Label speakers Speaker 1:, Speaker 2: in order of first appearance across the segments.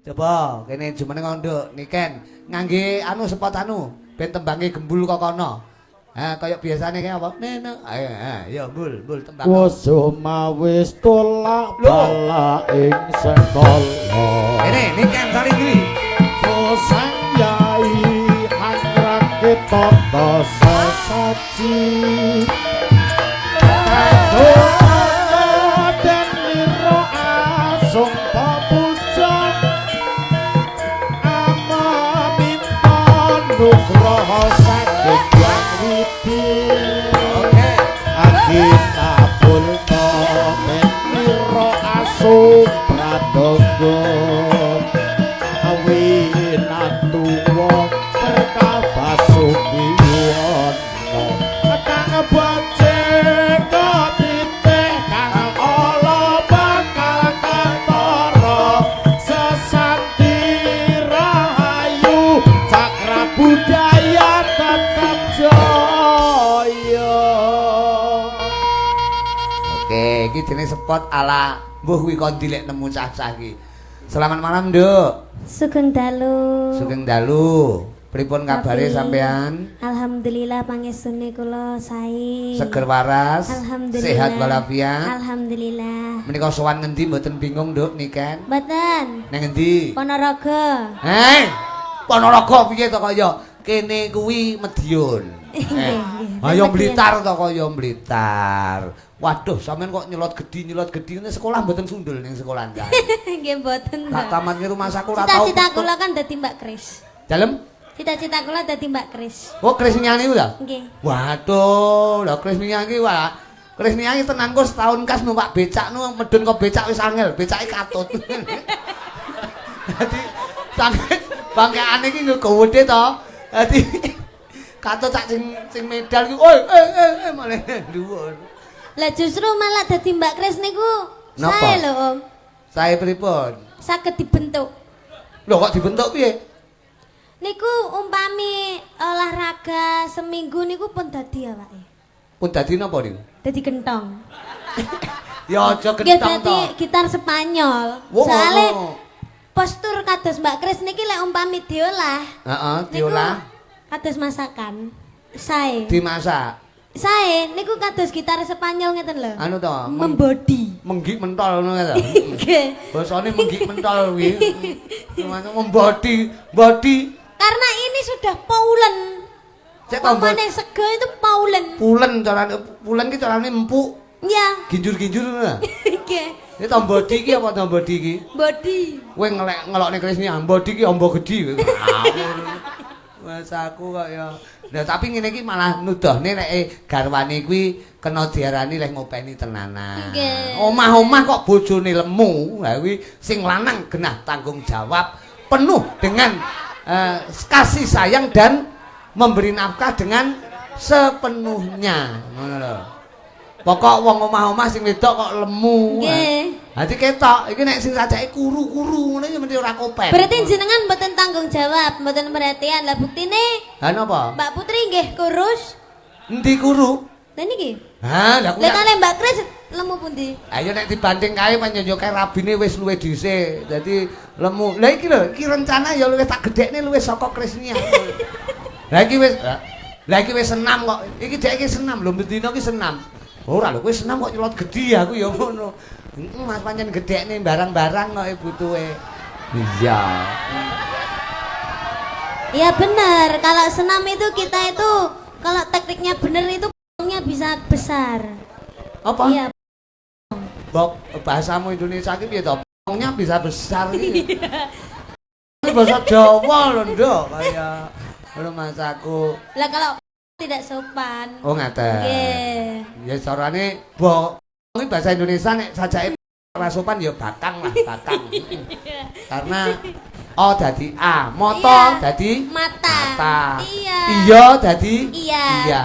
Speaker 1: Coba kene jumene ngonduk niken ngangge anu sepot anu ben tembange gembul kok kono. Ha kaya biasane kaya apa? Nenek. Ayo ya mbul tembang.
Speaker 2: Kusuma wis tolak bala ing sekolah.
Speaker 1: Kene niken kali iki.
Speaker 2: Sang yai hangrang ketata sesaji. Kado den liro asung papuja. Ama minta nugraha saking yang witi.
Speaker 1: Oke.
Speaker 2: Agita pulta men liro asung pradogo. Awinatuwa terkabasukiwana kang bajing kapitih kang ala bakal katara sesanti rahayu cakra budaya tetap jaya.
Speaker 1: Oke, iki jenenge spot ala mbuh kuwi kon dilek nemu cah-cah iki. Selamat malam, Nduk.
Speaker 3: Sugeng dalu.
Speaker 1: Sugeng dalu. Pripun kabare sampean?
Speaker 3: Alhamdulillah pangestune kula sae.
Speaker 1: Seger waras.
Speaker 3: Alhamdulillah.
Speaker 1: Sehat walafiat.
Speaker 3: Alhamdulillah.
Speaker 1: Menika sowan ngendi mboten bingung, Nduk, niken?
Speaker 3: Mboten.
Speaker 1: Nang ngendi?
Speaker 3: Ponorogo.
Speaker 1: Ponorogo piye to kaya kene kuwi Madiun. Ayo Blitar to kaya Blitar. Waduh, sampean kok nyelot gedhi ngene sekolah mboten sundul ning sekolah ndak.
Speaker 3: Nggih mboten.
Speaker 1: Tak tamat ki rumah saku ora tau.
Speaker 3: Cita-cita kula kan dadi Mbak Kris.
Speaker 1: Dalem?
Speaker 3: Cita-cita kula dadi Mbak Kris.
Speaker 1: Oh, Kris nyanyi ta?
Speaker 3: Nggih.
Speaker 1: Waduh, lha Kris nyanyi wah. Kris nyanyi tenan kok setahun kas numpak becak nu medun kok becak wis angel, becake katut. Dadi bangkeane iki nggo wedhe to. Dadi katut tak sing medal ki, oi malah dhuwur.
Speaker 3: Lah justru malah dadi Mbak Kris niku
Speaker 1: Napa?
Speaker 3: sae lho, Om.
Speaker 1: Sae pripun?
Speaker 3: Saged dibentuk.
Speaker 1: Lho kok dibentuk piye?
Speaker 3: Niku umpami olahraga seminggu niku pun dadi awake.
Speaker 1: Pun dadi napa niku?
Speaker 3: Dadi gentong.
Speaker 1: Ya aja
Speaker 3: Nggih
Speaker 1: gentong to.
Speaker 3: dadi gitar Spanyol.
Speaker 1: Wow.
Speaker 3: Soale postur kados Mbak Kris niki lek umpami diolah.
Speaker 1: Heeh,
Speaker 3: niku
Speaker 1: diolah,
Speaker 3: kados masakan. Sae.
Speaker 1: dimasak.
Speaker 3: Sae niku kados gitar Spanyol ngeten lho.
Speaker 1: Anu to,
Speaker 3: Membodi.
Speaker 1: menggik mentol ngono ta.
Speaker 3: Nggih.
Speaker 1: Basane menggik mentol kuwi. Namanya body.
Speaker 3: Karena ini sudah paulen.
Speaker 1: Cek tombol
Speaker 3: Umpamane sego itu paulen.
Speaker 1: pulen ki carane empuk,
Speaker 3: Ya.
Speaker 1: ginjur-ginjur ngono.
Speaker 3: Nggih.
Speaker 1: Iki tombodi iki apa tombodi iki?
Speaker 3: Body.
Speaker 1: Kowe ngelokne Krisni ambodi ki amba gedhi. Ngawur. Mas aku kok ya. Lah tapi ngene iki malah nuduhne nek garwane kuwi kena diarani leh ngopeni tenanan.
Speaker 3: Nggih.
Speaker 1: Omah-omah kok bojone lemu. Lah kuwi sing lanang genah tanggung jawab penuh dengan kasih sayang dan memberi nafkah dengan sepenuhnya. Ngono lho. Pokok wong omah-omah sing wedok kok lemu.
Speaker 3: Nggih.
Speaker 1: Dadi ketok iki nek sing sajake kuru-kuru ngene ya mesti ora kopen.
Speaker 3: Berarti jenengan mboten tanggung jawab, mboten perhatian. Lah buktine
Speaker 1: Ha napa?
Speaker 3: Mbak Putri nggih kurus.
Speaker 1: Endi kuru?
Speaker 3: Lah niki.
Speaker 1: Ha, lah
Speaker 3: Lah
Speaker 1: kuwi.
Speaker 3: kale Mbak Kris lemu pundi?
Speaker 1: Ayo nek dibanding kae panjenengan kae rabine wis luwih dhisik. Dadi lemu. Lah iki lho, iki rencana ya luwih tak gedhekne luwih saka Krisnia. Lah iki wis senam kok. Iki dhek iki senam lho, bendina iki senam. Ora lho, kowe senam kok nyelot gedhi aku ya ngono. Mas pancen gedhekne barang-barang kok butuhe. Iya.
Speaker 3: Ya benar, kalau senam itu kita itu kalau tekniknya benar itu pokoknya bisa besar.
Speaker 1: Apa?
Speaker 3: Iya.
Speaker 1: Bok, bahasamu Indonesia iki piye to? Pongnya bisa besar iki. Ini bahasa Jawa lho, Nduk, kaya ngono Mas aku.
Speaker 3: Lah kalau tidak sopan.
Speaker 1: Oh, ngaten.
Speaker 3: Nggih.
Speaker 1: Ya carane bok iki bahasa Indonesia nek sajake ora sopan ya bakang lah, bakang. Karena O dadi A, moto
Speaker 3: Iya.
Speaker 1: dadi
Speaker 3: Mata. Iya.
Speaker 1: Iya dadi
Speaker 3: Iya.
Speaker 1: iya.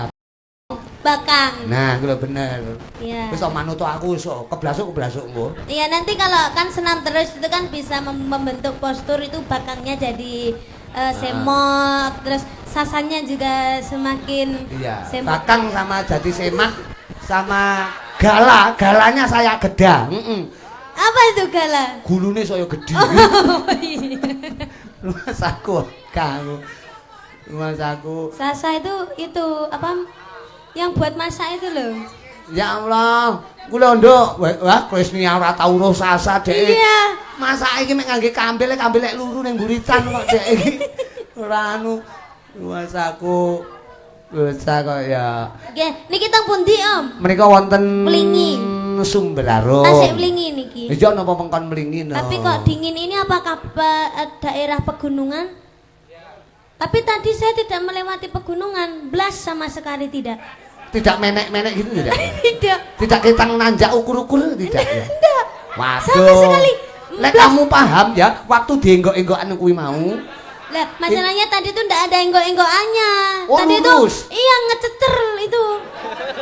Speaker 3: Bakang.
Speaker 1: Nah, kuwi lho bener.
Speaker 3: Iya.
Speaker 1: Wis kok manut aku wis keblasuk engko.
Speaker 3: Iya, nanti kalau kan senam terus itu kan bisa membentuk postur itu bakangnya jadi semok, terus sasannya juga semakin
Speaker 1: Iya.
Speaker 3: semok.
Speaker 1: Bakang sama jadi semak sama galanya saya geda.
Speaker 3: Apa itu gala?
Speaker 1: Gulune saya gede.
Speaker 3: Oh, iya.
Speaker 1: Rumah saku kamu. Rumah saku.
Speaker 3: Sasa itu apa yang buat masak itu loh.
Speaker 1: Ya Allah, kula nduk, wah Krisnia ora tau urus sasa dek.
Speaker 3: Iya.
Speaker 1: Masak iki mek ngangge kambil lek luru ning buritan kok dek iki. Ora anu. Rumah saku. Dosa kok ya.
Speaker 3: Nggih, niki teng pundi, Om?
Speaker 1: Menika wonten
Speaker 3: Mlingi.
Speaker 1: Sumberaro.
Speaker 3: Tasik Mlingi niki.
Speaker 1: Iya napa mengkon Mlingi no.
Speaker 3: Tapi kok dingin ini apakah daerah pegunungan? Tapi tadi saya tidak melewati pegunungan, blas sama sekali tidak.
Speaker 1: Tidak menek-menek gitu tidak?
Speaker 3: Tidak.
Speaker 1: Tidak kitang nanjak ukur-ukur tidak ya?
Speaker 3: Tidak.
Speaker 1: Waduh.
Speaker 3: Sama sekali.
Speaker 1: Lek kamu paham ya, waktu dienggok-enggokan kuwi mau.
Speaker 3: Lah, masalahnya tadi tuh ndak ada enggok-enggokannya.
Speaker 1: Oh,
Speaker 3: Tadi
Speaker 1: lurus.
Speaker 3: tuh iya ngececer itu.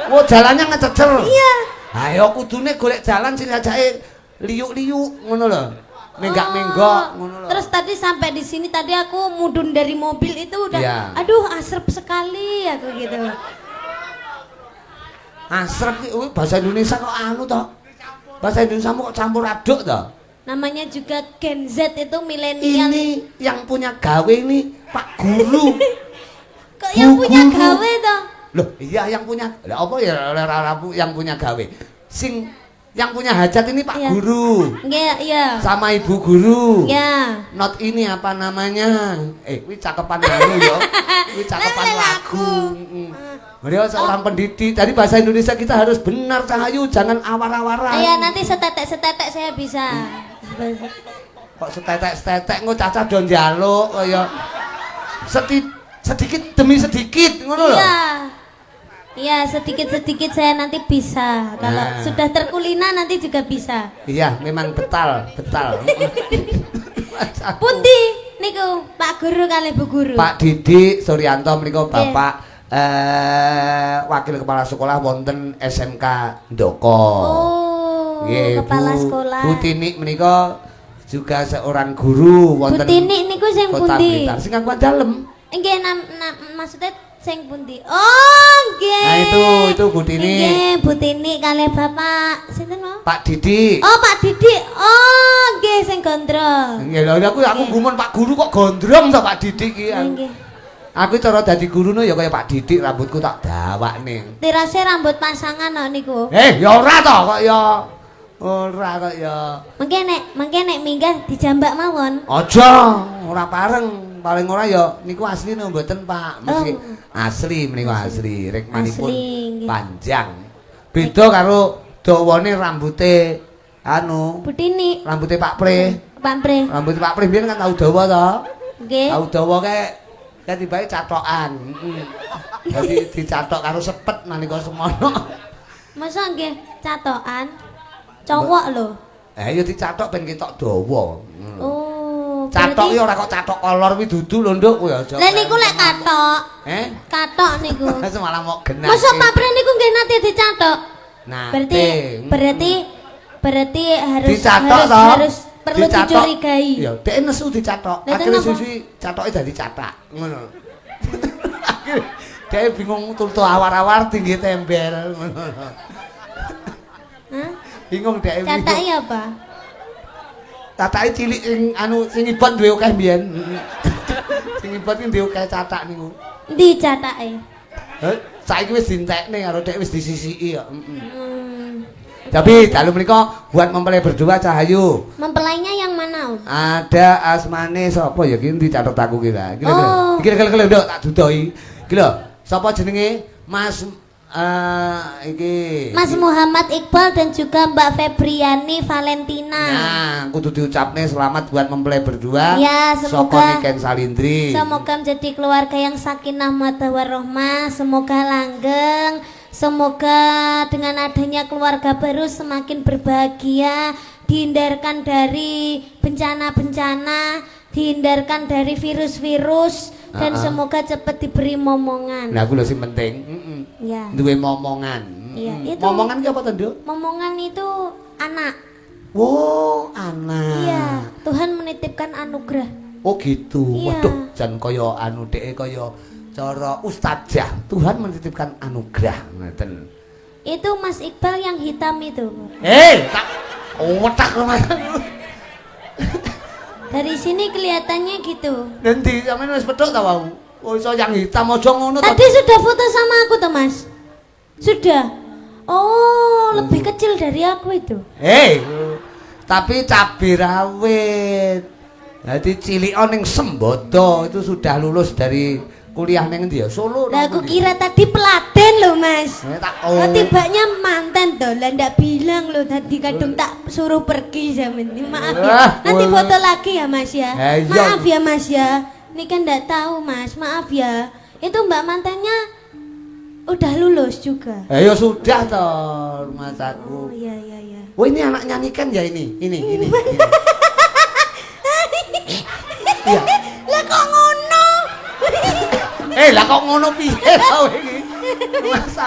Speaker 1: Oh, jalannya ngececer.
Speaker 3: Iya.
Speaker 1: Ayo kudune golek jalan sing ajake liuk-liuk ngono lho. Menggak-menggok ngono lho.
Speaker 3: Terus tadi sampai di sini tadi aku mudun dari mobil itu udah
Speaker 1: Iya.
Speaker 3: aduh asrep sekali aku gitu.
Speaker 1: Asrep iki bahasa Indonesia kok anu toh. Bahasa Indonesia kok campur aduk toh.
Speaker 3: Namanya juga Gen Z itu milenial.
Speaker 1: Ini yang punya gawe ini Pak Guru.
Speaker 3: Kok yang
Speaker 1: Bu
Speaker 3: punya
Speaker 1: guru.
Speaker 3: gawe toh?
Speaker 1: Loh, iya yang punya. Lah apa ya yang punya gawe? Sing yang punya hajat ini Pak
Speaker 3: Iya.
Speaker 1: Guru.
Speaker 3: Iya, iya.
Speaker 1: Sama Ibu Guru.
Speaker 3: Ya.
Speaker 1: Not ini apa namanya? Kuwi cakepan anu yo. Kuwi cakepan lagu. Beliau seorang pendidik. Tadi bahasa Indonesia kita harus benar Cahayu, jangan awar-awaran.
Speaker 3: Iya, nanti setetek-setetek saya bisa.
Speaker 1: Kok setetek-setetek engko cacah do njaluk kaya sedikit demi sedikit ngono lho.
Speaker 3: Iya. Iya, sedikit-sedikit saya nanti bisa. Kalau
Speaker 1: Nah.
Speaker 3: sudah terkulina nanti juga bisa.
Speaker 1: Iya, memang betal.
Speaker 3: Pundi niku Pak Guru kali Bu Guru.
Speaker 1: Pak Didik Suryanto menika
Speaker 3: Nggih.
Speaker 1: Bapak wakil kepala sekolah wonten SMK Ndoko.
Speaker 3: Oh,
Speaker 1: Nggih,
Speaker 3: kepala
Speaker 1: Bu-
Speaker 3: sekolah.
Speaker 1: Bu Tinik menika juga seorang guru
Speaker 3: Bu
Speaker 1: wonten
Speaker 3: Tinik niku sing
Speaker 1: Kota
Speaker 3: pundi?
Speaker 1: Blitar. Sing aku dalem.
Speaker 3: Nggih, maksudnya sing pundi? Oh, nggih.
Speaker 1: Nah, itu Bu Tinik.
Speaker 3: Nggih, Bu Tinik kali Bapak sinten mau?
Speaker 1: Pak Didik.
Speaker 3: Oh, Pak Didik. Oh, nggih sing gondrong.
Speaker 1: Nggih lho aku gumun Pak Guru kok gondrong to Pak Didik iki.
Speaker 3: Nggih.
Speaker 1: Aku cara dadi gurune ya kaya Pak Didik rambutku tak dawakne.
Speaker 3: Tirase rambut pasangan kok niku.
Speaker 1: Ya ora to kok ya. Ora kok ya.
Speaker 3: Mengke nek minggah dijambak mawon.
Speaker 1: Aja, ora pareng. Paling ora ya niku asli no mboten Pak. Mesti
Speaker 3: Oh.
Speaker 1: asli menika asli. Rikmanipun
Speaker 3: Asli, nggih.
Speaker 1: panjang. Beda karo dawane rambute anu,
Speaker 3: Bu Tinik,
Speaker 1: rambute Pak Pre.
Speaker 3: Pak Pre.
Speaker 1: Rambute Pak Pre biyen kan tau dawa to.
Speaker 3: Nggih.
Speaker 1: Tau dawa kae tibae catokan. Jadi dicatok karo sepet nalika semono.
Speaker 3: Masa nggih catokan? Cowok lho.
Speaker 1: Ya dicatok ben ketok dawa.
Speaker 3: Oh,
Speaker 1: Catok iki ora kok catok kolor kuwi dudu lho Nduk kuwi aja.
Speaker 3: Lah niku lek katok. Katok niku.
Speaker 1: Malah mau genah.
Speaker 3: Masa Pak Pre niku nggih nate dicatok?
Speaker 1: Nah,
Speaker 3: Berarti harus
Speaker 1: dicatok toh.
Speaker 3: perlu
Speaker 1: Dicatok.
Speaker 3: dicurigai.
Speaker 1: Ya, dhek nesu dicatok.
Speaker 3: Lah,
Speaker 1: Akhire
Speaker 3: kenapa?
Speaker 1: suwi catoke dadi catak. Ngono. Dhek bingung tutu awar-awar tinggi tembel ngono.
Speaker 3: Hah?
Speaker 1: Bingung dhek.
Speaker 3: Catake apa?
Speaker 1: Catake cilik sing ibon duwe akeh mbiyen. Sing ibon ki duwe akeh catak niku.
Speaker 3: Ndi catake?
Speaker 1: Saiki wis dientekne karo dhek wis disisiki ya.
Speaker 3: Hmm.
Speaker 1: Tapi dalu menika buat mempelai berdua Cahayu.
Speaker 3: Mempelainya yang mana, Om?
Speaker 1: Ada asmane sapa ya ki dicatet aku ki lah. Iki lho.
Speaker 3: Oh.
Speaker 1: Iki lho Nduk tak dudohi. Iki lho, sapa jenenge? Mas iki.
Speaker 3: Mas Muhammad Iqbal dan juga Mbak Febriani Valentina.
Speaker 1: Nah, kudu diucapne selamat buat mempelai berdua.
Speaker 3: Ya, semoga-
Speaker 1: Saka Niken Salindri.
Speaker 3: Semoga menjadi keluarga yang sakinah mawaddah warahmah, semoga langgeng, semoga dengan adanya keluarga baru semakin berbahagia, dihindarkan dari bencana-bencana, dihindarkan dari virus-virus, dan semoga cepat diberi momongan.
Speaker 1: Nah, aku lho sing penting.
Speaker 3: Ya,
Speaker 1: Duwe momongan.
Speaker 3: Iya, itu-
Speaker 1: Momongan ki apa to, Nduk?
Speaker 3: momongan itu anak.
Speaker 1: Oh, anak.
Speaker 3: Iya, Tuhan menitipkan anugerah.
Speaker 1: Oh gitu.
Speaker 3: Iya.
Speaker 1: Waduh, jan kaya anu dhek kaya cara ustazah. Tuhan menitipkan anugerah ngoten.
Speaker 3: Itu Mas Iqbal yang hitam itu.
Speaker 1: Tak wetak Mas.
Speaker 3: Dari sini kelihatannya gitu.
Speaker 1: Nanti sampean wis pedhok ta wau? Oh iso yang hitam aja ngono to.
Speaker 3: Tadi sudah foto sama aku toh Mas? Sudah. Oh, lebih kecil dari aku itu.
Speaker 1: Tapi cabai rawit. Jadi cilik ning Sembodo itu sudah lulus dari kuliah ning endi ya? Solo.
Speaker 3: Lah aku kira tadi pelaten loh Mas.
Speaker 1: Oh.
Speaker 3: Tibanya mantan toh, lah ndak bilang loh tadi kadung tak suruh pergi zaman ini. Maaf ya. Nanti foto lagi ya Mas ya. Maaf ya Mas ya. Ini kan ndak tahu Mas, maaf ya. Itu mbak mantannya udah lulus juga.
Speaker 1: Ya sudah toh, Mas aku.
Speaker 3: Oh iya iya iya.
Speaker 1: Oh ini anak nyanyikan ya ini. Iya.
Speaker 3: Lah kok ngono?
Speaker 1: Lah kok ngono piye kowe iki? Mas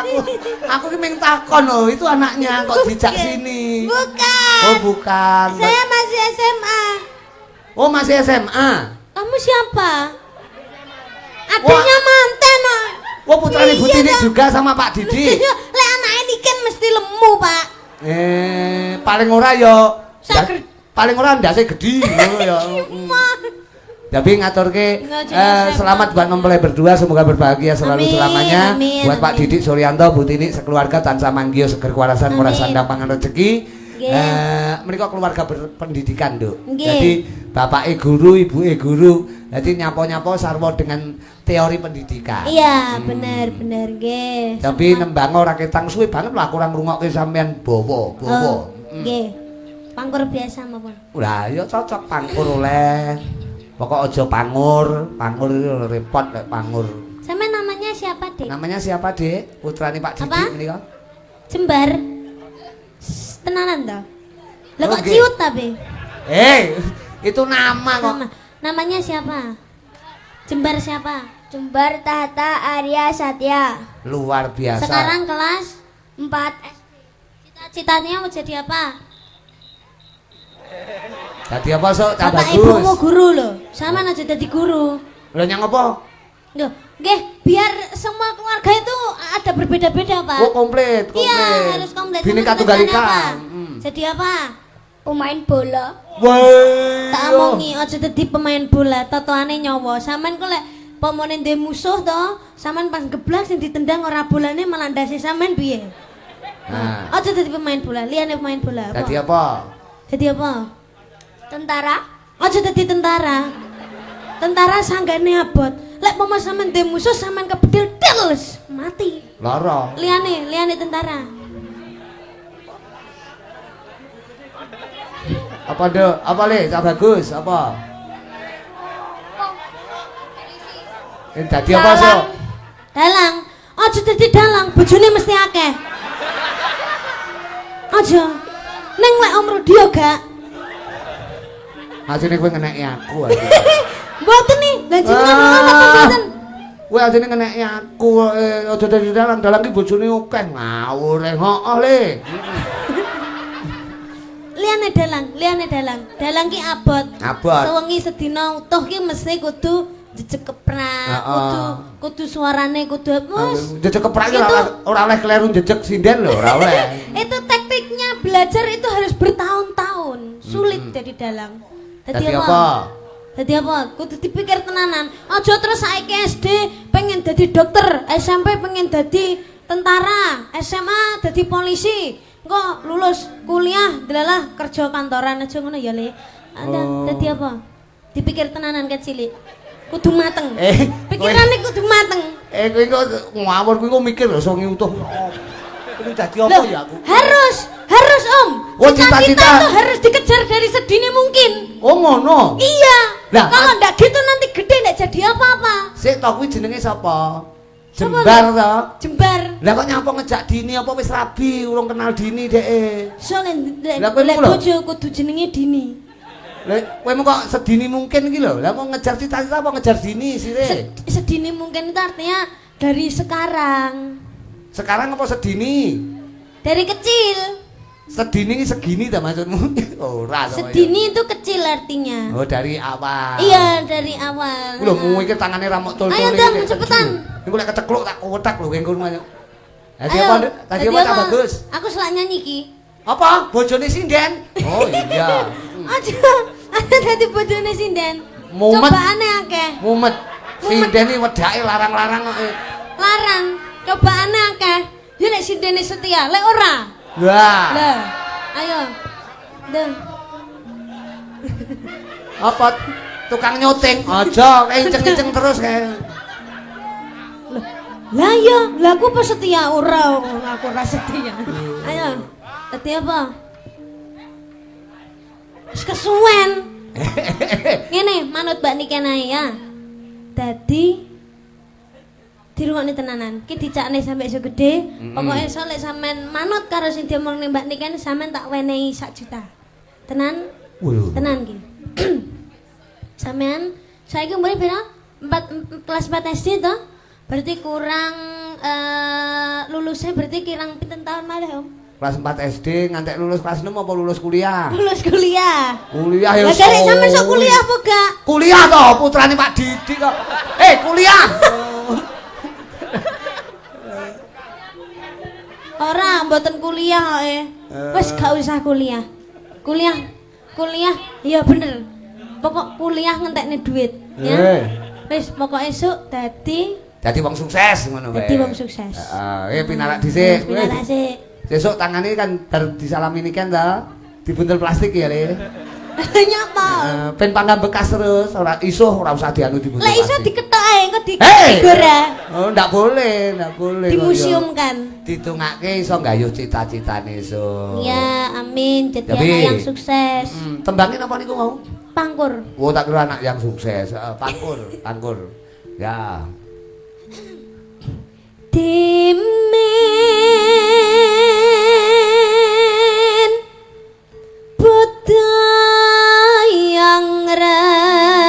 Speaker 1: aku ki meng takon lho, itu anaknya kok dijak sini.
Speaker 3: Bukan.
Speaker 1: Oh bukan.
Speaker 3: Saya masih SMA.
Speaker 1: Oh masih SMA.
Speaker 3: Kamu siapa? Adiknya manten.
Speaker 1: Wah putrane Bu Tini juga sama Pak Didi.
Speaker 3: Lek anake iki kan mesti lemu, Pak.
Speaker 1: Paling ora paling ora ndase gedhi ngono ya. Tapi ngaturke selamat buat mempelai berdua, semoga berbahagia selalu selamanya. Buat Pak Didik Suryanto, Bu Tini sekeluarga tansah manggih seger kuarasan murah sandang pangan rezeki. Mereka keluarga berpendidikan, Nduk. Jadi bapake guru, ibuke guru. Jadi nyapo-nyapo sarwa dengan teori pendidikan.
Speaker 3: Iya, bener nggih.
Speaker 1: Tapi nembang ora ketang suwe banget lah kurang ngrungokke sampean bawa.
Speaker 3: Nggih. Pangkur biasa mawon.
Speaker 1: Lah ya cocok pangkur oleh. Pokok aja pangur repot lek pangur.
Speaker 3: Sama namanya siapa, Dek?
Speaker 1: Namanya siapa, Dek? Putrane Pak Didik menika.
Speaker 3: Jembar. Tenanan to? Lah kok ciut tapi?
Speaker 1: Itu nama kok.
Speaker 3: Namanya siapa? Jembar siapa?
Speaker 4: Jembar Tahta Arya Satya.
Speaker 1: Luar biasa.
Speaker 3: Sekarang kelas 4 SD. Cita-citanya mau jadi apa?
Speaker 1: Jadi apa sok?
Speaker 3: Bapak
Speaker 1: bagus.
Speaker 3: ibu mau guru loh. Sama aja jadi guru.
Speaker 1: Lho nyang apa?
Speaker 3: Loh, nggih, biar semua keluarga itu ada berbeda-beda, Pak.
Speaker 1: Oh, komplit.
Speaker 3: Iya, harus komplit.
Speaker 1: Bineka Tunggal Ika.
Speaker 3: Jadi apa?
Speaker 4: Pemain bola.
Speaker 1: Woi.
Speaker 3: Tak omongi aja dadi pemain bola, totoane nyawa. Sampean kok lek pomone ndek musuh to, sampean pas geblak sing ditendang ora bolane malah ndase sampean piye?
Speaker 1: Nah.
Speaker 3: Aja dadi pemain bola, liyane pemain bola.
Speaker 1: Jadi apa?
Speaker 3: Jadi apa?
Speaker 4: Tentara.
Speaker 3: Aja dadi tentara. Tentara sanggane abot. Lek pomo sampean ndek musuh sampean kepedil terus mati.
Speaker 1: Lara.
Speaker 3: Liyane tentara.
Speaker 1: Apa Dek? Apa Le? Cak bagus apa? Dadi apa sok?
Speaker 3: Dalang. Aja dadi dalang, bojone mesti akeh. Aja. Ning lek Om Rudi yo gak.
Speaker 1: Asine kowe ngeneki aku aja.
Speaker 3: Mboten nih, lha jenengan ngono mboten.
Speaker 1: Kowe asine ngeneki aku aja dadi dalang ki bojone akeh ngawur hooh Le.
Speaker 3: Liane dalang. Dalang ki abot. Sewengi sedina utuh ki mesti kudu jejeg keprak, kudu suarane kudu
Speaker 1: jejeg keprak ki ora oleh kleru jejeg sinden lho, ora oleh.
Speaker 3: Itu tekniknya belajar itu harus bertahun-tahun. Sulit jadi dalang. Dadi apa? Dadi apa? Kudu dipikir tenanan. Aja terus saiki SD pengen dadi dokter, SMP pengen dadi tentara, SMA dadi polisi. Engko lulus kuliah delalah kerja kantoran aja ngono ya, Le. Dadi apa? Dipikir tenanan kecilik. Kudu mateng. Pikirane kudu mateng.
Speaker 1: Kowe kok ngawur kowe kok mikir lho songi utuh. Kuwi dadi apa ya aku?
Speaker 3: Harus Om.
Speaker 1: Oh,
Speaker 3: cita-cita itu harus dikejar dari sedini mungkin.
Speaker 1: Oh ngono.
Speaker 3: Iya. Lah kalau ndak gitu nanti gede ndak jadi apa-apa.
Speaker 1: Sik tok kuwi jenenge sapa? Jembar to?
Speaker 3: Jembar.
Speaker 1: Lah kok nyapa ngejak Dini apa wis rabi urung kenal Dini deke?
Speaker 3: Soale lek bojo kudu jenenge Dini.
Speaker 1: Lah kowe kok sedini mungkin iki lho. Lah mau ngejar cita-cita apa ngejar Dini sire?
Speaker 3: Sedini mungkin itu artinya dari sekarang.
Speaker 1: Sekarang apa sedini?
Speaker 3: Dari kecil.
Speaker 1: Sedini ini segini ta maksudmu? Ora to.
Speaker 3: Sedini itu kecil artinya.
Speaker 1: Oh, dari awal.
Speaker 3: Iya, dari awal.
Speaker 1: Lho mu iki tangane ra mok tol-tol.
Speaker 3: Ayo dong, cepetan.
Speaker 1: Iku lek kecekluk tak kotak lho kengko rumah. Tadi apa? Tadi apa tak bagus?
Speaker 3: Aku selak nyanyi ki.
Speaker 1: Apa? Bojone sinden. Oh iya.
Speaker 3: Aja. Dadi bojone sinden.
Speaker 1: Mumet.
Speaker 3: Cobaane akeh.
Speaker 1: Mumet. Sinden iki wedake larang-larang kok.
Speaker 3: Larang, cobaane akeh. Ya nek sindene setia, lek ora.
Speaker 1: Lah.
Speaker 3: Lah, ayo. Ndeng.
Speaker 1: Apa tukang nyuting? Aja kenceng-kenceng terus kae.
Speaker 3: Lah iya, lah aku apa setia ora, aku ora setia. Ayo. Dadi apa? Wis kesuwen. Ngene, manut Mbak Niken ae ya. Dadi dirungokne tenanan. Ki dicakne sampe iso gedhe, pokoke iso lek sampean manut karo sing diomongne Mbak Niken sampean tak wenehi 1 juta. Tenan? Tenan ki. Sampean saiki umure pira? 4 kelas 4 SD to? Berarti kurang lulusnya berarti kirang pinten tahun malah Om?
Speaker 1: Kelas 4 SD ngantek lulus kelas 6 apa lulus kuliah?
Speaker 3: Lulus kuliah.
Speaker 1: Kuliah ya.
Speaker 3: Lah garek sampean sok kuliah apa gak?
Speaker 1: Kuliah toh, putrane Pak Didi kok. Kuliah.
Speaker 3: Ora, mboten kuliah kok Wis gak usah kuliah. Kuliah, iya bener. Pokok kuliah ngentekne duit, ya. Wis pokok esuk dadi
Speaker 1: wong sukses ngono wae.
Speaker 3: Dadi wong sukses.
Speaker 1: Heeh, pinarak dhisik.
Speaker 3: Pinarak sik.
Speaker 1: Sesuk tangane kan bar disalami niken ta, dibuntel plastik ya, Le.
Speaker 3: Nyapa?
Speaker 1: Ben panggang bekas terus, ora usah dianu dibuntel.
Speaker 3: Lek iso diketok ae engko
Speaker 1: digora. Oh, ndak boleh.
Speaker 3: Di museum kan.
Speaker 1: Ditungake iso nggayuh cita-citane iso.
Speaker 3: Iya, amin. Jadi anak yang sukses.
Speaker 1: Tembangin apa niku mau?
Speaker 3: Pangkur.
Speaker 1: Oh, tak kira anak yang sukses. Pangkur. Ya.
Speaker 3: Dimen budayang rem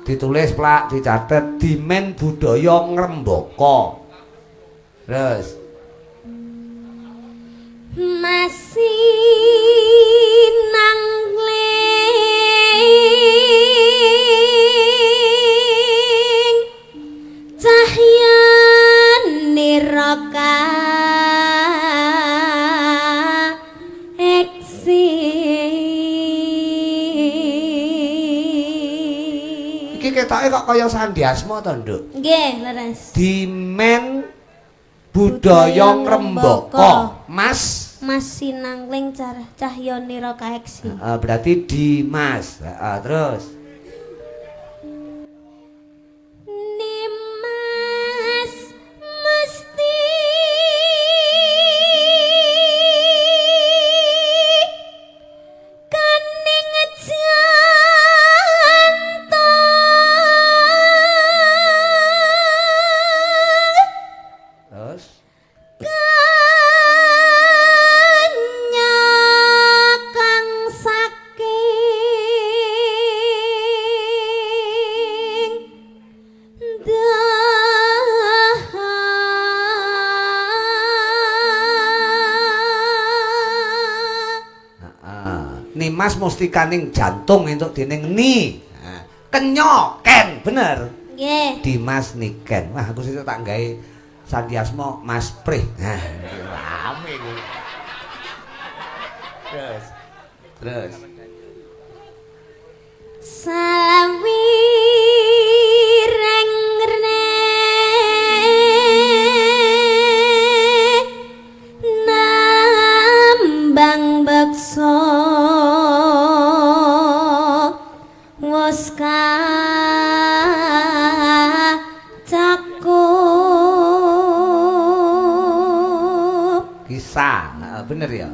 Speaker 1: ditulis plak dicatet dimen budaya ngrembaka. Terus
Speaker 3: masih nangling cahyane roka eksi.
Speaker 1: iki ketoke kok kaya Sandiasma to, Nduk?
Speaker 3: Nggih, leres.
Speaker 1: Dimen budaya ngrembaka. Mas
Speaker 3: Sinangling Cahyanira Kaeksi.
Speaker 1: Berarti Dimas. Terus
Speaker 3: Dimas mesti kaning
Speaker 1: terus Nimas mustikaning jantung entuk dening ni. Kenya Ken, bener.
Speaker 3: Nggih.
Speaker 1: Dimas Niken. Wah, aku sesuk tak gawe Sandiasma Mas Prih. Nah, rame kuwi. Terus.
Speaker 3: Salawi rengrene nambang beksa wis cakup.
Speaker 1: Kisah, bener ya?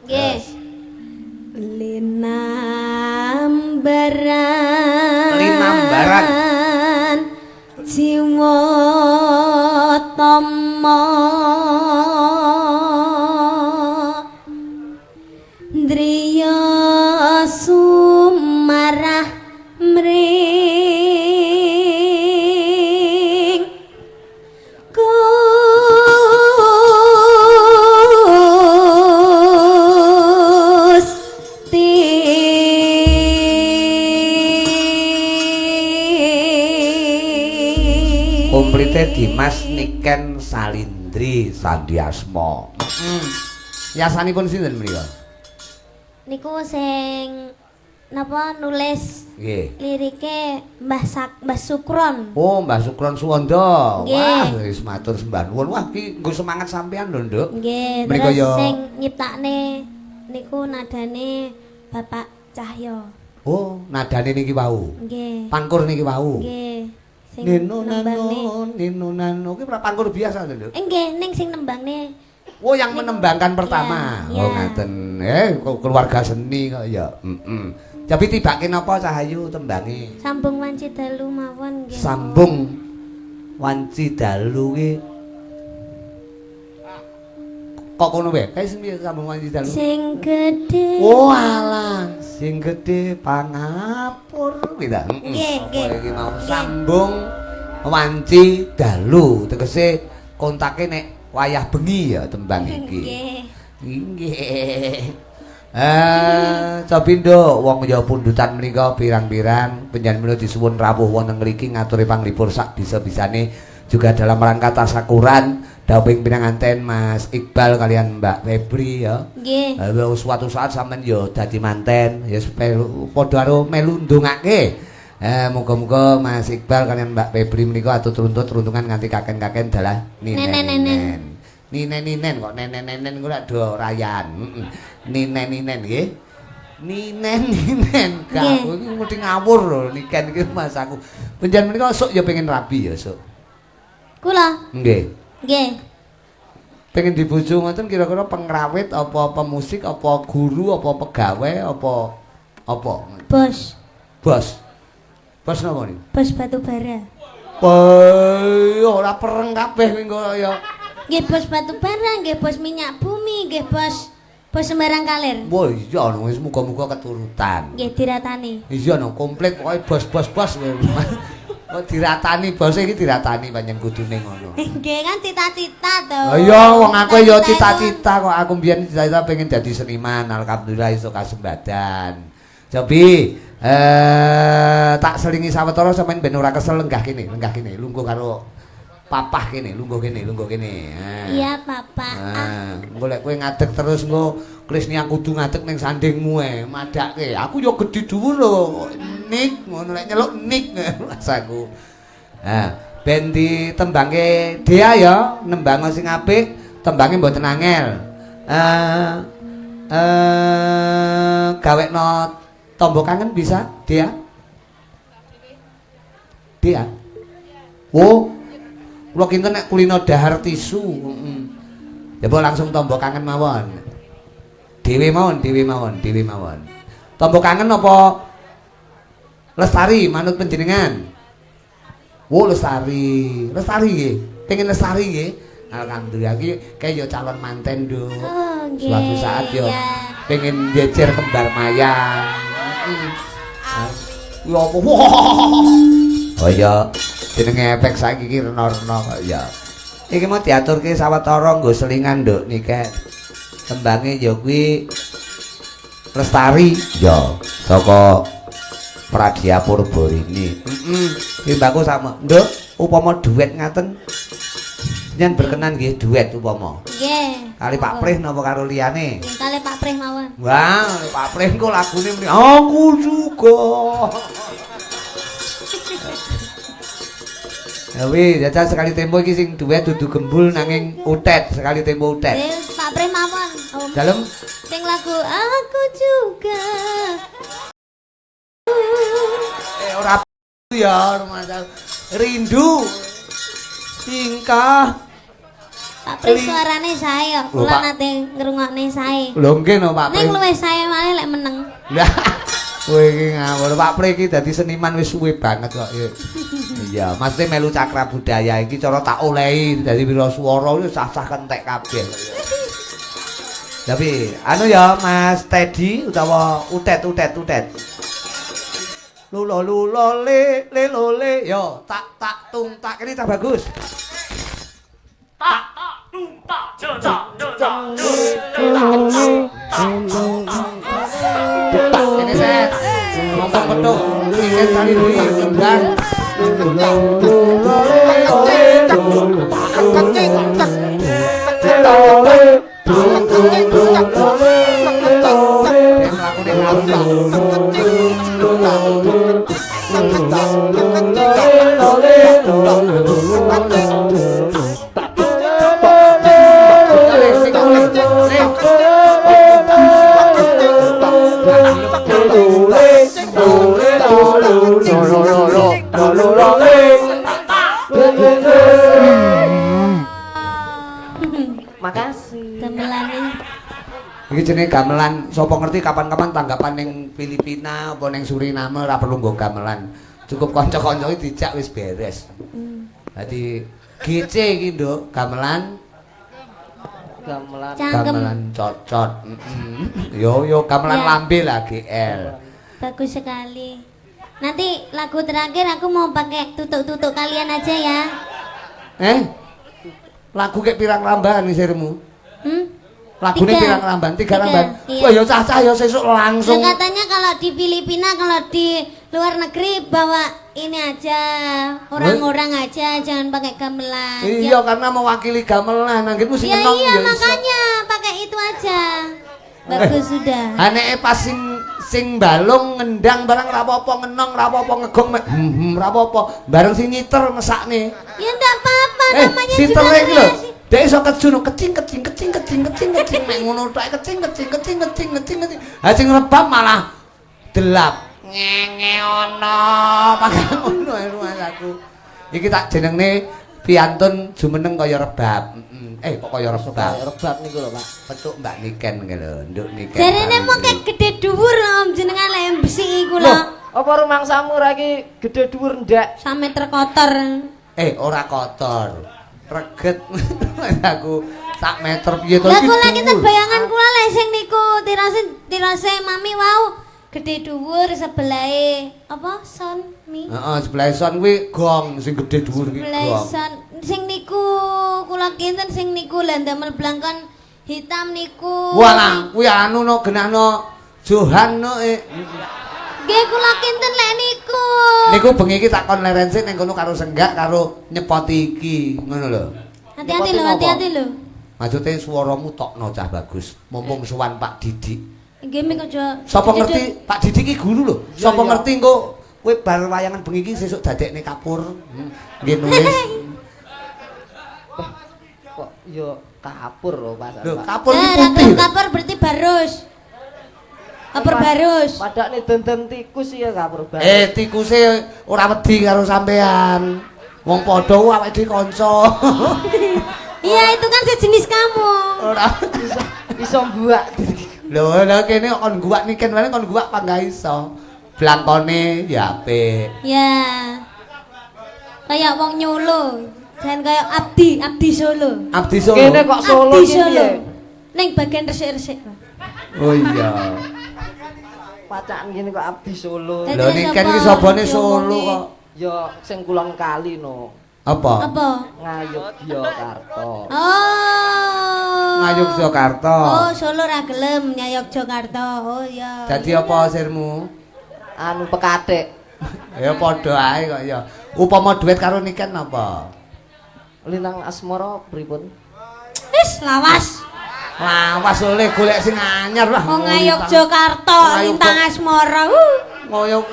Speaker 3: Nggih. Linambaran jiwa tama driya sumarah mring Gusti
Speaker 1: Komplite Dimas Niken Salindri Sandiasmo. Yasanipun sinten menika?
Speaker 3: Niku sing napa nulis
Speaker 1: Nggih.
Speaker 3: lirike Mbah Sukron.
Speaker 1: Oh, Mbah Sukron Suwanda.
Speaker 3: Nggih.
Speaker 1: Wah, wis matur sembah nuwun. Wah, iki nggo semangat sampean lho, Nduk.
Speaker 3: Nggih,
Speaker 1: Menika
Speaker 3: terus
Speaker 1: ya-
Speaker 3: sing nyiptakne niku nadane Bapak Cahyo.
Speaker 1: Oh, nadane niki wau.
Speaker 3: Nggih.
Speaker 1: Pangkur niki wau.
Speaker 3: Nggih. Sing
Speaker 1: Nino
Speaker 3: nembangne.
Speaker 1: nano. Ki pangkur biasa lho, Nduk.
Speaker 3: Nggih, ning sing nembangne.
Speaker 1: Oh, yang menembangkan pertama.
Speaker 3: Iya,
Speaker 1: Oh,
Speaker 3: iya.
Speaker 1: ngaten. Keluarga seni kok ya. Tapi tibake napa Cahayu tembange?
Speaker 3: Sambung wanci dalu mawon nggih.
Speaker 1: Sambung wanci dalu ki. Kok ngono wae? Kae sing piye sambung wanci dalu?
Speaker 3: Sing gedhe.
Speaker 1: Oh alah, sing gedhe pangapur kita.
Speaker 3: Nggih, nggih.
Speaker 1: Iki mau sambung wanci dalu tegese kontake nek wayah bengi ya tembang iki.
Speaker 3: Nggih.
Speaker 1: Nggih. Capindo wong ya pundutan menika pirang-pirang panjenengan disuwun rawuh wonten mriki ngaturi panglipur sak bisa-bisane juga dalam rangka tasakuran dawuhing pinanganten Mas Iqbal kalian Mbak Febri ya.
Speaker 3: Nggih.
Speaker 1: Suatu saat sampean ya dadi manten ya padha karo melu ndongake. Muga-muga Mas Iqbal kalian Mbak Febri menika atut-runtut runtungan nganti kaken-kaken dalah ninen. Ninen kok nenen kok do rayan. Ninen nggih. Ninen gak iki mesti ngawur lho niken iki Mas aku. Panjenengan menika sok ya pengen rabi ya sok.
Speaker 3: Kula.
Speaker 1: Nggih.
Speaker 3: Nggih.
Speaker 1: Pengen dibojo ngoten kira-kira pengrawit apa pemusik apa guru apa pegawai apa
Speaker 3: Bos.
Speaker 1: Bos napa niku?
Speaker 3: Bos batu bara.
Speaker 1: Ora pereng kabeh engko ya.
Speaker 3: Nggih bos batu bara, nggih bos minyak bumi, nggih bos sembarang kalir.
Speaker 1: Wah iya ana wis muga-muga keturutan.
Speaker 3: Nggih diratani.
Speaker 1: Iya no komplit pokoke bos. Kok diratani bos iki diratani panjang kudune ngono.
Speaker 3: Nggih kan cita-cita to.
Speaker 1: Lah iya wong aku ya cita-cita kok aku mbiyen cita-cita pengen dadi seniman alhamdulillah iso kasembadan. Jobi tak selingi sawetara sampean ben ora kesel lenggah kene lungguh karo papah kene lungguh kene.
Speaker 3: Iya papa.
Speaker 1: Engko lek kowe ngadeg terus engko Krisnia kudu ngadeg ning sandingmu madake. Aku ya gedhi dhuwur lho. Nik ngono lek nyeluk nik rasaku. Ben ditembangke Dea ya, nembang sing apik, tembange mboten angel. Gawekno tombok kangen bisa, Dea? Oh. Kula kinten nek kulino dahar tisu. Coba langsung tombok kangen mawon. Dewe mawon. Tombok kangen apa Lestari manut panjenengan? Oh, Lestari nggih. Pengen Lestari nggih. Alhamdulillah iki kaya calon manten, Nduk.
Speaker 3: Oh, nggih.
Speaker 1: Suatu saat yo
Speaker 3: Iya.
Speaker 1: pengen jejer kembar mayang. Ya apa? Oh ya, jenenge efek saiki iki rena-rena kok ya. Iki mau diaturke sawetara nggo selingan, Nduk, niki. Tembange ya kuwi Lestari ya saka Pradia Purbarini. Timbaku sama, Nduk, upama duet ngaten. Yen berkenan nggih duet upama.
Speaker 3: Nggih.
Speaker 1: Kali Pak Prih napa karo liyane?
Speaker 3: Nggih kali Pak Prih mawon.
Speaker 1: Wah, Pak Prih engko lagune muni aku juga. Ya wis, jajal sekali tempo iki sing duet dudu gembul nanging utet, sekali tempo utet.
Speaker 3: Nggih Pak Prih mawon.
Speaker 1: Dalem
Speaker 3: Sing lagu aku juga.
Speaker 1: ora ya rumah rindu tingkah.
Speaker 3: Pak Prih suarane sae kok.
Speaker 1: Lho,
Speaker 3: Kula
Speaker 1: Pak.
Speaker 3: nate ngrungokne sae.
Speaker 1: Lho nggih no Pak
Speaker 3: Ning
Speaker 1: Prih.
Speaker 3: luwih sae malih lek meneng.
Speaker 1: Lah kowe iki ngawur Pak Prih iki dadi seniman wis suwe banget kok. Iya, mesti melu cakra budaya iki cara tak olehi dadi wiraswara wis sah-sah kentek kabeh. Tapi anu ya Mas Teddy utawa utet. Lulo le yo tak tung tak ini tak bagus. Ini set ngomong betul ini tadi dulu kembang.
Speaker 2: Makasih.
Speaker 3: Gamelan
Speaker 1: Iki jenenge gamelan. Sapa ngerti kapan-kapan tanggapan ning Filipina apa ning Suriname ora perlu nggo gamelan. Cukup kanca-kanca iki dijak wis beres. Dadi GC iki, Nduk, gamelan. Gamelan cocot. Yo gamelan
Speaker 3: Ya.
Speaker 1: lambe lah GL.
Speaker 3: bagus sekali. Nanti lagu terakhir aku mau pakai tutuk-tutuk kalian aja ya.
Speaker 1: Lagu kayak pirang ramban sirmu. Lagune
Speaker 3: Tiga.
Speaker 1: pirang ramban? Tiga ramban.
Speaker 3: Iya.
Speaker 1: Wah, ya cah-cah ya sesuk langsung.
Speaker 3: Nah, katanya kalau di Filipina, kalau di luar negeri bawa ini aja, orang-orang aja, jangan pakai gamelan.
Speaker 1: Iya, karena mewakili gamelan. Nangge mesti
Speaker 3: Ya
Speaker 1: ngenong
Speaker 3: iya
Speaker 1: ya iso.
Speaker 3: makanya pakai itu aja. Bagus sudah.
Speaker 1: Aneke pas sing balung ngendang barang ra apa-apa, ngenong ra apa-apa, ngegong mek ra apa-apa. Bareng sing nyiter mesakne.
Speaker 3: Ya enggak apa-apa namanya juga
Speaker 1: sintere iki lho.
Speaker 3: kreasi.
Speaker 1: Dek iso kejun kecing mek ngono tok kecing. Ha sing rebab malah delap. Ngenge ono, pakai ngono ae aku. Iki tak jenengne piantun jumeneng kaya rebab. Kok kaya rebab.
Speaker 2: Rebab niku lho, Pak.
Speaker 1: Petuk Mbak Niken nggih lho, Nduk Niken.
Speaker 3: Jarene mau kayak gede dhuwur Om jenengan lek besi iku
Speaker 2: Loh,
Speaker 3: lho.
Speaker 2: apa rumangsamu ra iki gedhe dhuwur ndak?
Speaker 3: Sampe terkotor.
Speaker 1: Ora kotor. Reget aku sak meter piye to
Speaker 3: Lah
Speaker 1: iki.
Speaker 3: kula kita bayangan kula lek sing niku tirase mami wau gede dhuwur sebelahe apa son mi.
Speaker 1: Heeh, sebelah son kuwi gong sing gedhe dhuwur iki
Speaker 3: Sebelah
Speaker 1: gong.
Speaker 3: son sing niku kula kinten sing niku lah ndamel blangkon hitam niku.
Speaker 1: Walah, kuwi anu no genano Johan no
Speaker 3: Nggih kula kinten lek niku.
Speaker 1: Niku bengi iki tak kon leren sik ning kono karo senggak karo nyepoti iki, ngono lho.
Speaker 3: Hati-hati lho, hati-hati lho.
Speaker 1: Maksude swaramu tokno cah bagus. Mumpung sowan Pak Didik.
Speaker 3: Nggih mik aja.
Speaker 1: Sapa ngerti Pak Didik iki guru lho. Sapa ngerti engko kowe bar wayangan bengi iki sesuk dadekne kapur. Nggih nulis.
Speaker 2: Kok yo kapur lho, Pak.
Speaker 1: Lho, kapur iki putih.
Speaker 3: Kapur berarti barus. Kapur barus.
Speaker 2: Padakne dendem tikus ya kapur barus.
Speaker 1: Tikuse ora wedi karo sampean. Wong padha ku awake dhewe kanca.
Speaker 3: Iya, itu kan sejenis kamu.
Speaker 1: Ora
Speaker 2: Iso buak.
Speaker 1: lho kene kon guwak niken wae kon guwak panggah iso. Blangkone ya apik.
Speaker 3: Ya. Kayak wong nyolo. Jangan kayak Abdi Solo.
Speaker 1: Abdi Solo.
Speaker 2: Kene kok Solo
Speaker 3: Abdi
Speaker 2: iki
Speaker 3: Solo.
Speaker 2: piye?
Speaker 3: Ning bagian resik-resik.
Speaker 1: Oh iya.
Speaker 2: Pacakan gini kok Abdi Solo.
Speaker 3: Eh,
Speaker 1: Lho niken iki sabane Solo kok.
Speaker 2: Ya sing kulon kali no.
Speaker 1: Apa?
Speaker 3: Apa?
Speaker 2: Ngayogyakarta.
Speaker 3: Oh.
Speaker 1: Ngayogyakarta.
Speaker 3: Oh, Solo ra gelem Yogyakarta. Oh iya.
Speaker 1: Dadi apa sirmu?
Speaker 2: Anu pekatik.
Speaker 1: Ya padha ae kok ya. Upama duet karo niken apa?
Speaker 2: Linang asmara pripun?
Speaker 3: Wis lawas.
Speaker 1: Lawas oleh golek sing anyar lah.
Speaker 3: Wong Yogyakarta lintang asmara.
Speaker 1: Ngoyo.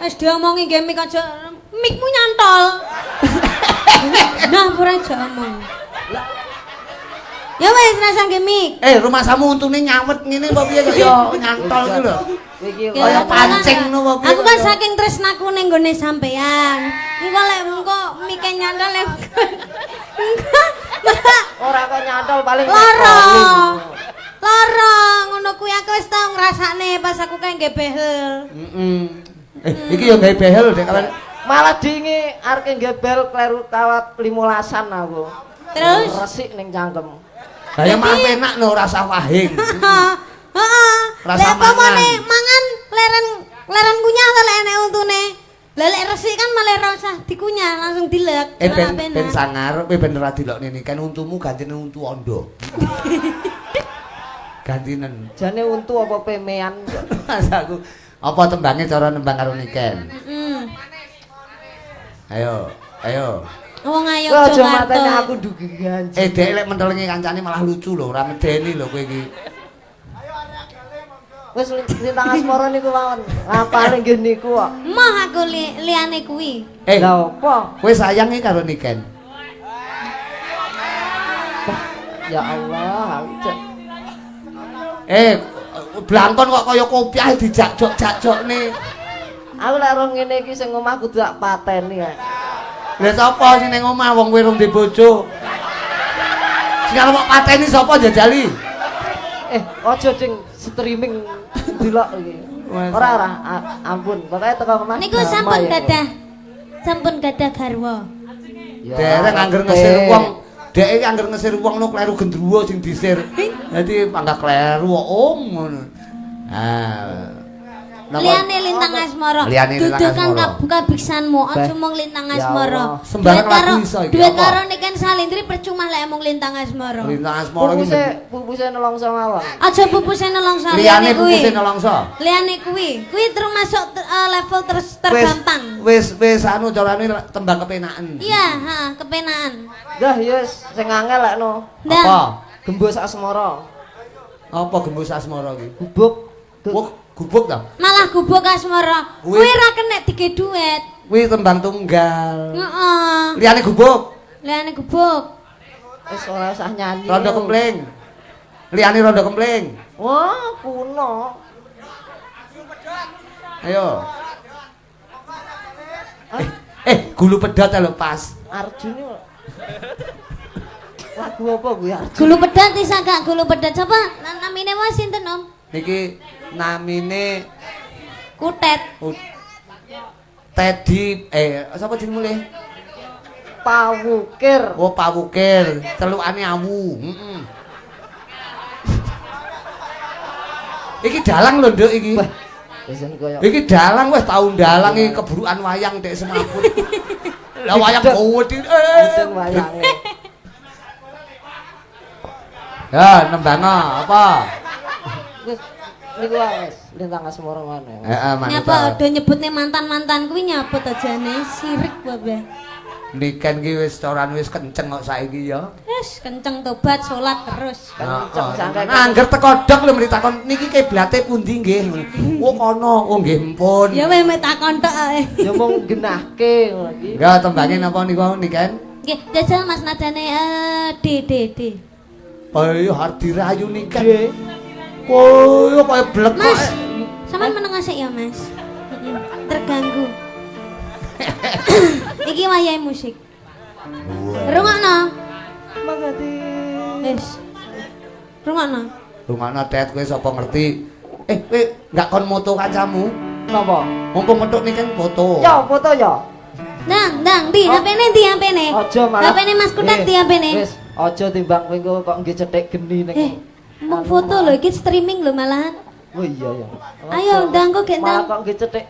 Speaker 3: Wis diomongi nggih mik aja mikmu nyantol. Nah, ora aja omong. Ya wis rasa nggih mik.
Speaker 1: Rumah samu untune nyawet ngene apa piye kaya nyantol iki lho.
Speaker 2: Iki
Speaker 1: Kaya pancing no apa piye.
Speaker 3: Aku kan saking tresnaku ning gone sampean. Engko lek engko mike nyantol lek.
Speaker 2: ora kok nyantol paling
Speaker 3: Lara. Lara ngono kuwi aku wis tau ngrasakne pas aku kae nggih behel.
Speaker 1: Iki yo gawe behel dek kapan.
Speaker 2: Malah dingi arek gebel kleru kawat 15-an aku.
Speaker 3: Terus?
Speaker 2: Resik ning cangkem.
Speaker 1: Lah ya malah penak no rasa wahing.
Speaker 3: Heeh.
Speaker 1: Rasa
Speaker 3: Lek apa
Speaker 1: mangan.
Speaker 3: mangan leren kunyah to lek enek untune. Lah lek resik kan malah ora usah dikunyah, langsung dilek.
Speaker 1: Ben sangar, kowe ben ora dilokne niki kan untumu gantine untu ondo. Gantinen.
Speaker 2: Jane untu apa pemean.
Speaker 1: Mas aku apa tembange cara nembang karo niken? Ayo.
Speaker 3: Wong ayo
Speaker 2: Kok aja
Speaker 3: Jakarta.
Speaker 2: mateni aku dugi ganji.
Speaker 1: Dek lek mentelengi kancane malah lucu lho, ora medeni lho kowe iki.
Speaker 2: Wis lintang asmara niku mawon. Ngapale nggih niku kok.
Speaker 3: Moh aku liyane kuwi.
Speaker 2: Lah apa?
Speaker 1: Kowe sayang iki karo Niken.
Speaker 2: Ya Allah, cek.
Speaker 1: Blangkon kok kaya kopiah dijak-jok-jakjokne.
Speaker 2: Aku lek ora ngene iki sing omah kudu tak pateni ya.
Speaker 1: Lah sapa sing ning omah wong kowe rung di bojo? Sing arep pateni sapa jajali?
Speaker 2: Aja sing streaming delok iki. Ora, ampun. Pokoke teko omah.
Speaker 3: Niku sampun gadah garwa.
Speaker 1: Dereng angger ngesir wong. Dek iki angger ngesir wong no kleru gendruwo sing disir. Dadi panggah kleru om ngono.
Speaker 3: Liyane lintang asmara. Dudukan kabiksanmu aja mung lintang asmara.
Speaker 1: Sembarang lagu iso iki.
Speaker 3: Duit karo Niken Salindri percuma lek mung lintang asmara.
Speaker 1: Lintang asmara iki.
Speaker 2: Pupuse nelongso mawon.
Speaker 3: Aja pupuse nelongso
Speaker 1: liyane kuwi. Liyane nelongso.
Speaker 3: Liyane kuwi termasuk level tergampang.
Speaker 1: Wis anu carane tembang kepenaken.
Speaker 3: Iya, heeh, kepenakan.
Speaker 2: Dah yes, sing angel lekno.
Speaker 1: Apa?
Speaker 2: Gembus asmara.
Speaker 1: Apa gembus asmara iki?
Speaker 2: Gubuk
Speaker 1: ta?
Speaker 3: Malah gubuk asmara. Kuwi ra kena dige duet.
Speaker 1: Kuwi tembang tunggal.
Speaker 3: Heeh.
Speaker 1: Liyane gubuk.
Speaker 2: Wis ora usah nyanyi.
Speaker 1: Rondo kempling. Liyane rondo kempling.
Speaker 2: Wah, kuno.
Speaker 1: Ayo. Gulu pedot lho pas.
Speaker 2: Arjune kok. Lagu apa kuwi Arjune?
Speaker 3: Gulu pedot isa gak gulu pedot sapa? Namine wae sinten, Om?
Speaker 1: Niki namine
Speaker 3: Kutet.
Speaker 1: Teddy sapa jenengmu le?
Speaker 2: Pawukir.
Speaker 1: Oh, Pawukir. Celukane awu. Heeh. Iki dalang lho, Nduk iki.
Speaker 2: Wis koyo.
Speaker 1: Iki dalang wis tau dalang iki keburukan wayang dek semaput. Lah wayang gowedi.
Speaker 2: Mboten wayange.
Speaker 1: Ya, nembanga apa?
Speaker 2: Wis niku wis lintang asmara mana.
Speaker 1: Heeh,
Speaker 3: Nyapa do nyebutne mantan-mantan kuwi nyapa to jane sirik bae.
Speaker 1: Niken ki wis coran wis kenceng kok saiki ya.
Speaker 3: Wis kenceng tobat salat terus.
Speaker 2: Kenceng sampe
Speaker 1: angger teko dok lho mriki takon niki kiblate pundi nggih. Oh kono, oh nggih mpun.
Speaker 3: Ya wis takon tok ae.
Speaker 2: ya mung genahke ngono iki.
Speaker 1: Enggak tembangin apa niku Niken?
Speaker 3: Nggih, jajal Mas nadane D.
Speaker 1: Ayo Hardi Rayu Niken. Oh, kaya blek kok.
Speaker 3: Mas, sampean meneng sik ya, Mas. Terganggu. Iki wayahe musik. Rungokno.
Speaker 2: Mangati.
Speaker 3: Wis. Rungokno.
Speaker 1: Rungokno Tet kowe sapa ngerti? Kowe enggak kon moto kancamu?
Speaker 2: Napa?
Speaker 1: Mumpung metuk Niken foto.
Speaker 2: Ya, foto ya.
Speaker 3: Ndang, di HP-ne di HP-ne.
Speaker 2: Aja malah.
Speaker 3: HP-ne Mas Kutet di HP-ne.
Speaker 2: Wis, aja timbang kowe kok nggih cetek geni ning.
Speaker 3: Mung foto lho iki streaming lho malahan.
Speaker 2: Oh iya ya.
Speaker 3: Ayo ndang kok gek
Speaker 2: Malah
Speaker 3: ndang.
Speaker 2: kok nggih cetek.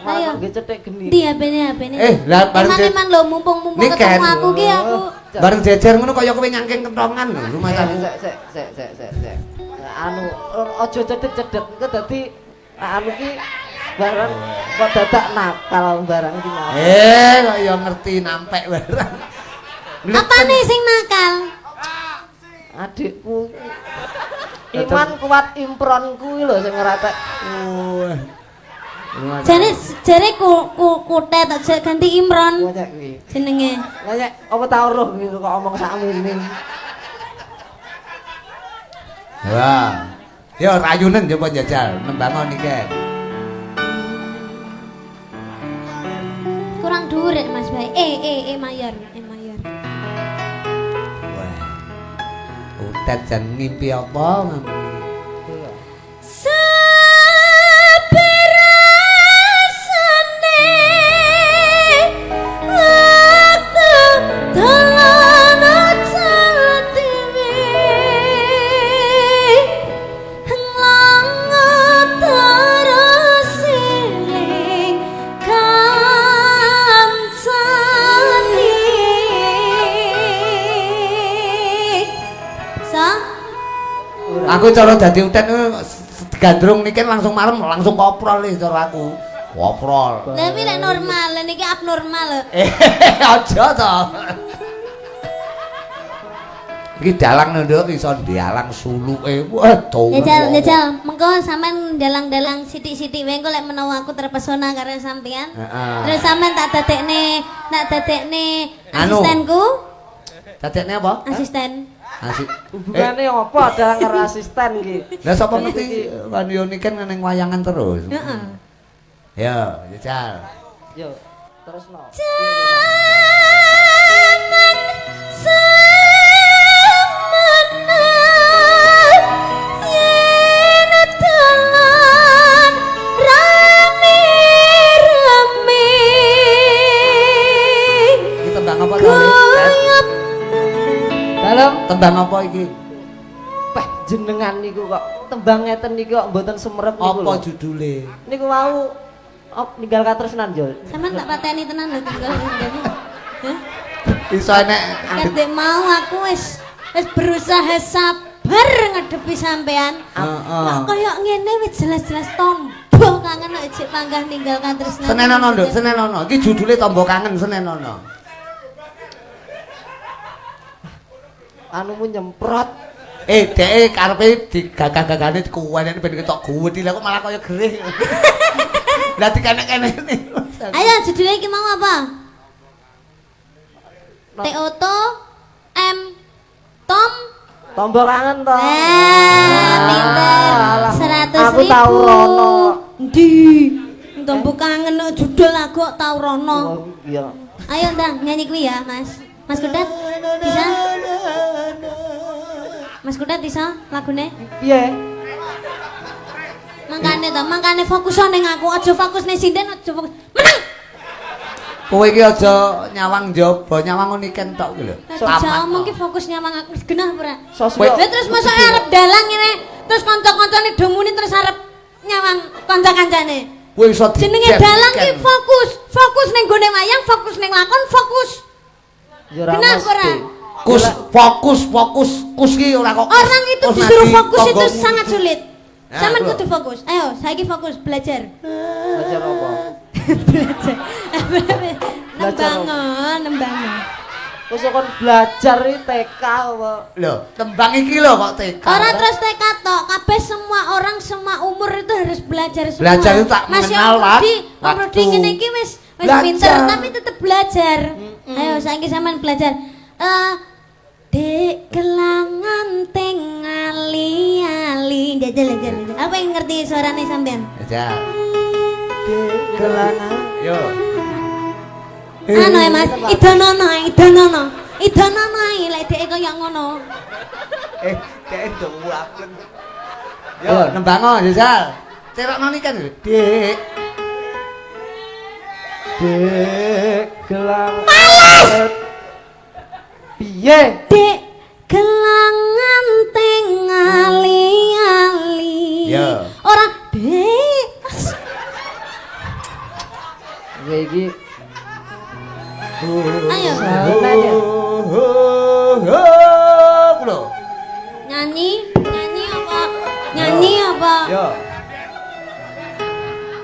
Speaker 3: Ayo.
Speaker 2: Nggih cetek geni.
Speaker 3: Di HP-ne.
Speaker 1: Lah bareng
Speaker 3: Eman lho mumpung
Speaker 1: Niken.
Speaker 3: ketemu aku ki aku.
Speaker 1: bareng jejer ngono kaya kowe nyangking kentongan lho rumah tamu.
Speaker 2: Sek. Anu aja cedek-cedek engko dadi anu ki barang kok dadak nakal barang iki.
Speaker 1: Kok ya ngerti nampek barang.
Speaker 3: Apane sing nakal?
Speaker 2: Adikku Iman kuat impron kuwi lho sing ngeratek.
Speaker 3: Jare Kutet tak ganti Imron
Speaker 2: Nyek kuwi.
Speaker 3: jenenge.
Speaker 2: Lah nyek apa ta roh iki kok omong sakmene.
Speaker 1: Wah. Yo rayunen coba jajal nembangon Niken.
Speaker 3: Kurang dhuwur rek Mas Bae. Mayor.
Speaker 1: Wah. Utet jan ngimpi apa ngamu? Aku cara dadi utet gandrung Niken langsung marem langsung koprol iki cara aku. Koprol.
Speaker 3: Tapi lek normal, niki abnormal lho.
Speaker 1: Aja to. Iki dalang nduk iso dialang suluke. Waduh.
Speaker 3: Jajal, mengko sampean dalang-dalang sithik-sithik wae engko lek menawa aku terpesona karo sampean.
Speaker 1: Heeh.
Speaker 3: Terus sampean tak dadekne
Speaker 1: Anu.
Speaker 3: asistenku.
Speaker 1: Dadekne apa?
Speaker 3: Asisten.
Speaker 2: Hubungane apa dalang karo asisten iki?
Speaker 1: Lah sapa ngerti kan yo niken ning wayangan terus.
Speaker 3: Heeh.
Speaker 1: Ya, jajal.
Speaker 2: Yo, terusno.
Speaker 1: Tembang apa iki?
Speaker 2: Peh jenengan niku kok tembang ngeten niku kok mboten semerep niku lho.
Speaker 1: Apa judule?
Speaker 2: Niku wau ninggal katresnan yo.
Speaker 3: Sampeyan tak pateni tenan lho tinggal ngene. Hah?
Speaker 1: Iso enek
Speaker 3: Kadek mau aku wis berusaha sabar ngadepi sampean.
Speaker 1: Heeh.
Speaker 3: Kok koyo ngene wis jelas-jelas tombo kangen nek jek panggah ninggal katresnan.
Speaker 1: Senenono nduk, senenono. Iki judule Tombo Kangen Senenono.
Speaker 2: Anumu nyemprot.
Speaker 1: Dhek karepe digagah-gagahne kuwenen ben ketok guwedi lha kok malah kaya gerih. Lah dikenek-kenekne.
Speaker 3: Ayo judulnya iki mau apa? Teoto M Tom
Speaker 2: Tombo kangen to.
Speaker 3: pinter. 100.000.
Speaker 2: Aku tau rono.
Speaker 3: Ndi? Tombo kangen kok judul lagu kok tau rono.
Speaker 2: Oh, iya.
Speaker 3: Ayo ndang nyanyi kuwi ya, Mas. Mas Kudat bisa? Mas Kudat bisa lagune?
Speaker 2: Piye?
Speaker 3: Mangkane fokus ning aku, aja fokus ning sinden, aja fokus. Menang.
Speaker 1: Kowe iki aja nyawang njaba, nyawang niken tok iki lho.
Speaker 3: Aja omong ki fokus nyawang aku genah ora?
Speaker 2: Sosial.
Speaker 3: Lah terus masa arep dalang ngene, terus kanca-kancane do muni terus arep nyawang kanca-kancane.
Speaker 1: Kowe iso
Speaker 3: Jenenge dalang ki fokus ning gone wayang, fokus ning lakon, fokus.
Speaker 2: Ya ora
Speaker 3: Genah
Speaker 2: mesti.
Speaker 3: ora?
Speaker 1: Kus ki ora kok.
Speaker 3: Orang itu disuruh fokus itu
Speaker 1: Tonggomu.
Speaker 3: sangat sulit.
Speaker 1: Nah,
Speaker 3: Sampeyan
Speaker 1: bro.
Speaker 3: kudu fokus. Ayo, saiki fokus belajar.
Speaker 2: Belajar apa?
Speaker 3: Belajar.
Speaker 2: Belajar
Speaker 3: Nembangon.
Speaker 2: Wis kon belajar iki TK apa?
Speaker 1: Lho, tembang iki lho kok TK.
Speaker 3: Orang terus tekad tok, kabeh semua orang semua umur itu harus belajar semua.
Speaker 1: Belajar itu tak
Speaker 3: Mas
Speaker 1: mengenal
Speaker 3: Rudi
Speaker 1: waktu.
Speaker 3: ngene iki wis
Speaker 1: Belajar.
Speaker 3: pinter tapi tetep belajar. Ayo saiki sampean belajar. Dek kelangan teng ali-ali. Jajal. Apa yang ngerti suarane sampean?
Speaker 1: Jajal.
Speaker 2: Kelangan.
Speaker 1: Yo.
Speaker 3: Anu ya Mas, idonono lek dhek kaya ngono.
Speaker 1: Dek nduwaken. Yo, nembango jajal. Cerokno niken lho. Dik.
Speaker 2: Dek kelangan. Piye?
Speaker 3: Dek kelangan teng ali-ali.
Speaker 1: Yo.
Speaker 3: Ora dek.
Speaker 2: Iki
Speaker 3: Ayo
Speaker 2: nanya.
Speaker 1: Lho.
Speaker 3: nyanyi apa? Nyanyi apa?
Speaker 1: Yo.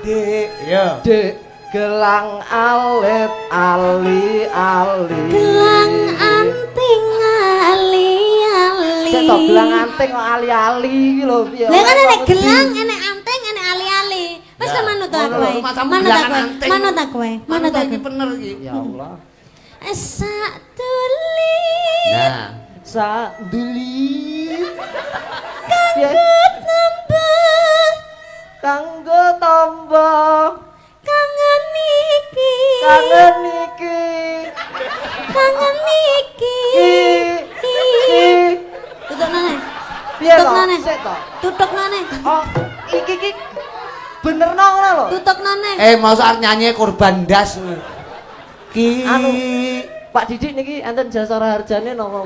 Speaker 1: Dik, yo.
Speaker 2: Dek gelang alit ali-ali.
Speaker 3: Gelang anting ali-ali.
Speaker 2: Cek to gelang anting kok ali-ali iki lho piye.
Speaker 3: Lah kan enek gelang, enek anting, enek ali-ali. Wis
Speaker 1: Ya,
Speaker 3: manut aku
Speaker 1: ngono
Speaker 3: wae.
Speaker 1: lho, macam
Speaker 3: Manut
Speaker 1: gelangan
Speaker 3: aku wae.
Speaker 1: anting.
Speaker 3: Manut aku wae. Manut aku.
Speaker 1: Iki bener iki.
Speaker 2: Ya Allah.
Speaker 3: Sak tuli.
Speaker 1: Nah.
Speaker 2: Sak duli. Piye? Kanggo tombo.
Speaker 3: Kangen iki.
Speaker 2: Kangen iki.
Speaker 3: Kangen iki. Tutuk nane.
Speaker 2: Piye
Speaker 3: Tutuk
Speaker 2: to?
Speaker 3: nane.
Speaker 2: Sik to.
Speaker 3: Tutuk nane.
Speaker 2: Oh, iki bener no ngono lho.
Speaker 3: Tutuk nane.
Speaker 1: Masa arep nyanyi korban das. Ki.
Speaker 2: Anu, Pak Didik niki enten jasara harjane napa?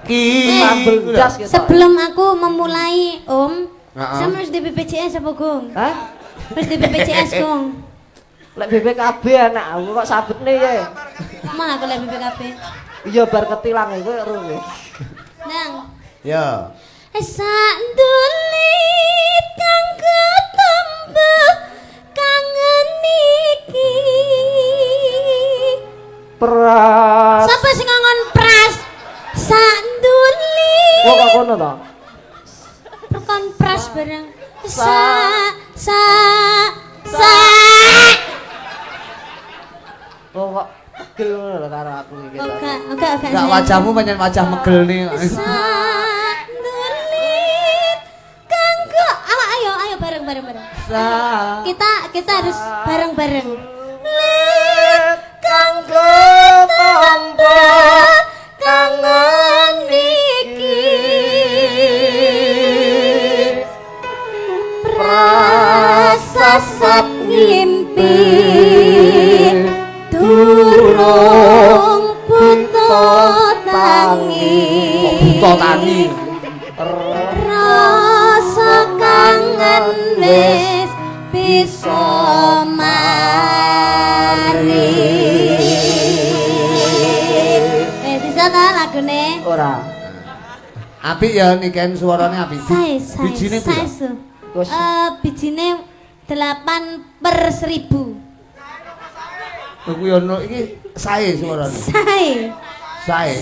Speaker 1: Ki.
Speaker 2: Sambel das gitu.
Speaker 3: Sebelum aku memulai Om,
Speaker 1: Heeh.
Speaker 3: sama harus di BPJS apa Gung?
Speaker 2: Hah?
Speaker 3: Harus di BPJS Gung.
Speaker 2: Lek BPKB anak aku kok sabetne ya.
Speaker 3: Mana aku lihat BPKB?
Speaker 2: Iya bar ketilang iku ero.
Speaker 3: Nang.
Speaker 1: Yo.
Speaker 3: Sak dulit kang ketembe kangen iki.
Speaker 2: Pras.
Speaker 3: Sapa sing ngon pras? Sak Nurli.
Speaker 2: Kok kono to?
Speaker 3: Berkontras bareng.
Speaker 2: Sa.
Speaker 3: Sa.
Speaker 2: Oh kok pegel ngono lho karo aku iki.
Speaker 3: Oke.
Speaker 1: Enggak wajahmu pancen wajah megel nih.
Speaker 3: Sandulit kanggo awak ayo bareng. Kita harus bareng.
Speaker 2: Lit kanggo tampa kangen iki.
Speaker 3: Prasasat ngimpi durung buta tangi.
Speaker 1: Buta tangi.
Speaker 3: Rasa kangen wis bisa mari. Bisa ta lagune?
Speaker 2: Ora.
Speaker 1: Apik ya niken suarane apik. Bijine pira?
Speaker 2: Wis
Speaker 3: Bijine 8/1000.
Speaker 1: Kuwi ono iki sae suarane. Sae.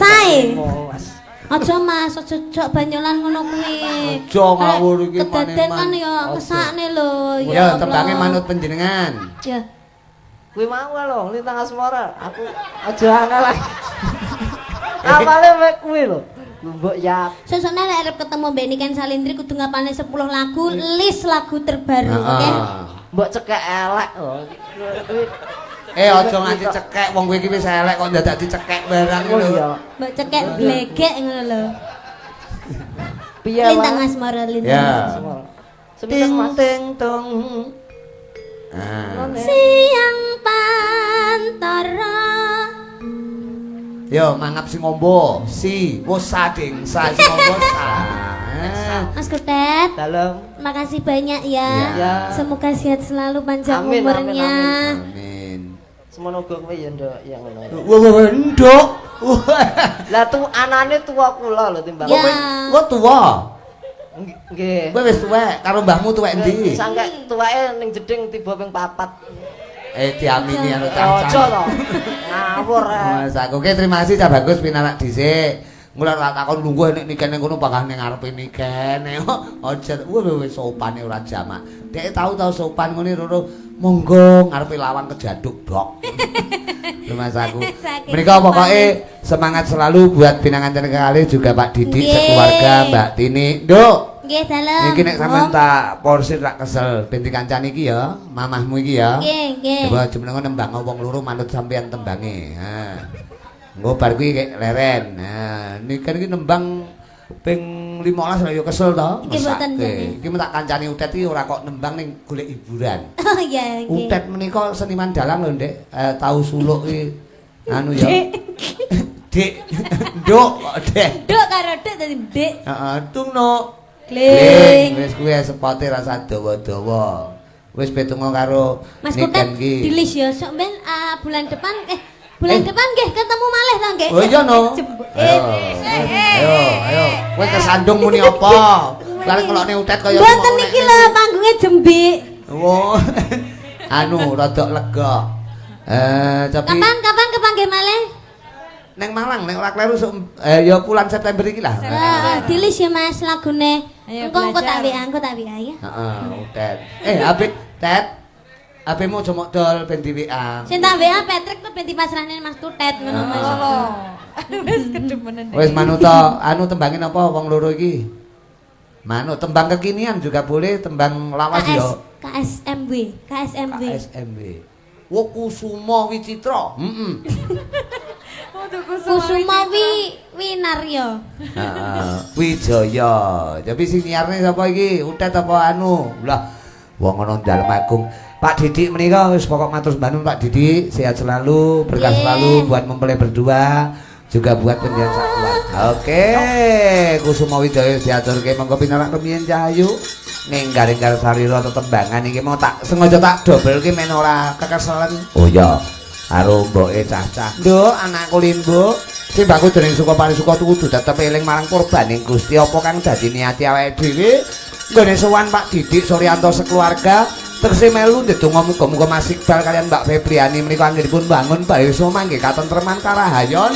Speaker 1: Aja
Speaker 3: Mas, aja jok banyolan ngono kuwi.
Speaker 1: Aja ngawur iki
Speaker 3: Kedaden kan
Speaker 1: maning-maning.
Speaker 3: ya kesakne lho.
Speaker 1: Ya tembange manut panjenengan.
Speaker 3: Ya.
Speaker 2: kuwi mau lho Lintang Asmara. Aku aja angel lagi. Awale mek kuwi lho. Mbok ya.
Speaker 3: Sesuk nek arep ketemu Mbak Niken Salindri kudu ngapalne 10 lagu, list lagu terbaru, oke?
Speaker 2: Mbok cekek elek lho.
Speaker 1: Aja nganti cekek wong kowe iki wis elek kok dadak dicekek barang
Speaker 2: Oh
Speaker 1: lho.
Speaker 2: iya.
Speaker 3: Mbok cekek blegek ngono lho.
Speaker 2: Piye
Speaker 3: Lintang Asmara, Lintang
Speaker 1: Ya.
Speaker 3: Asmara.
Speaker 2: Sebentar Mas.
Speaker 1: Ting tong. Ah.
Speaker 3: Siang pantara.
Speaker 1: Yo mangap sing ngombo, si wis sading sa sing ngombo sa.
Speaker 3: Mas Kutet,
Speaker 2: Dalam.
Speaker 3: makasih banyak ya.
Speaker 2: Ya.
Speaker 3: Semoga sehat selalu, panjang
Speaker 2: Amin,
Speaker 3: umurnya.
Speaker 1: Amin.
Speaker 2: Semono uga kowe ya nduk ya ngono.
Speaker 1: Wah, nduk.
Speaker 2: Lah tu anane tua kula lho timbang.
Speaker 3: Ya.
Speaker 1: Kok tua?
Speaker 2: Nggih.
Speaker 1: Kowe wis tuwek, karo mbahmu tuwek endi?
Speaker 2: Sangke tuweke ning jeding tiba ping 4.
Speaker 1: Diamini anu
Speaker 2: Aja
Speaker 1: cang-cang.
Speaker 2: to. Ngawur.
Speaker 1: Mas aku ke terima kasih Cak Bagus pinarak dhisik. Mula tak takon lungguh nek nikene ngono bakal ning ngarepe nikene. Aja wis sopane ora jamak. Dek tau sopan ngene roro monggo ngarepe lawang kejaduk dok. Mas aku. Menika pokoke semangat selalu buat pinanganten kali juga Pak Didik sekeluarga Mbak Tini. Nduk.
Speaker 3: Nggih, dalem.
Speaker 1: Iki nek sampean tak porsir tak kesel ben dikancani iki ya, mamahmu iki ya.
Speaker 3: Nggih.
Speaker 1: Coba jenenge nembang wong loro manut sampean tembange. Ha. Engko bar kuwi kek leren. Nah, niki iki nembang ping 15 lho ya kesel to.
Speaker 3: Iki mboten nggih.
Speaker 1: Iki tak kancani Utet iki ora kok nembang ning golek hiburan.
Speaker 3: Oh iya, nggih.
Speaker 1: Utet menika seniman dalang lho, Ndek. Tahu suluk iki anu ya. Dik. Nduk kok Dek.
Speaker 3: Duk karo duk dadi Dik.
Speaker 1: Heeh, tungno.
Speaker 3: Kling.
Speaker 1: Wis kuwi sepote rasa dawa-dawa. Wis betungo karo
Speaker 3: Mas
Speaker 1: Niken
Speaker 3: Kutet
Speaker 1: iki.
Speaker 3: dilis ya sok ben bulan depan depan nggih ketemu malih to nggih.
Speaker 1: Oh iya no. Ayo. Kowe kesandung muni apa? Lah kelokne Utet kaya
Speaker 3: Mboten niki lho panggunge Jembik.
Speaker 1: Oh. Anu rada lega. Tapi
Speaker 3: Kapan kepanggih malih?
Speaker 1: neng Malang nek ora kleru ya bulan September iki lah.
Speaker 3: Dilis ya Mas lagune. Engko tak WA ya.
Speaker 1: Heeh, Utet. Apik, Tet. HP-mu aja mok dol ben di WA.
Speaker 3: Sing tak WA Patrick tuh ben dipasrahne Mas Kutet ngono Mas.
Speaker 5: Wis kedemenen.
Speaker 1: Wis manut to, anu tembangin apa wong loro iki? Manut tembang kekinian juga boleh, tembang lawas yo.
Speaker 3: KSMW.
Speaker 1: KSMW. Wo Kusuma Wicitra.
Speaker 3: Kusuma Winarya.
Speaker 1: Heeh, Wijaya. Tapi sing nyiarne sapa iki? Utet apa anu? Lah, wong ana dalem agung. Pak Didik menika wis pokok matur nuwun Pak Didik, sehat selalu, berkah selalu buat mempelai berdua, juga buat penjenengan keluarga. Oke, Kusuma Wijaya diaturke monggo pinarak rumiyin Cahayu. Ning garing-garing sarira tetembangan iki mau tak sengaja tak dobelke men ora kekeselen. Oh iya. Karo mboke cacah. Nduk, anakku Limbo. Simbahku dening suka parisuka kudu tetep eling marang kurbaning Gusti apa kang dadi niati awake dhewe. Nggone sowan Pak Didik Suryanto sekeluarga terus melu ndedonga muga-muga Mas Iqbal kalian Mbak Febriani menika anggenipun bangun bae so mangke katentreman karahayon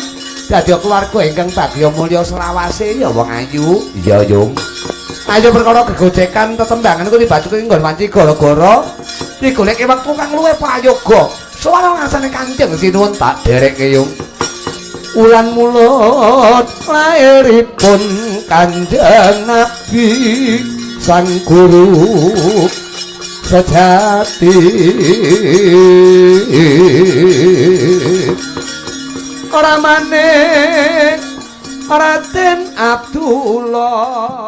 Speaker 1: dadi keluarga ingkang bagya mulya selawase ya wong ayu. Iya, Yung. Ayo perkara gegojekan tetembangan kuwi batuke nggon wanci gara-gara digoleki wektu kang luwih prayoga. Soale ngasane Kanjeng Sinuwun tak derekke, Yung. Ulan mulut lairipun Kanjeng Nabi sang guru sejati. Ora maneh Raden Abdullah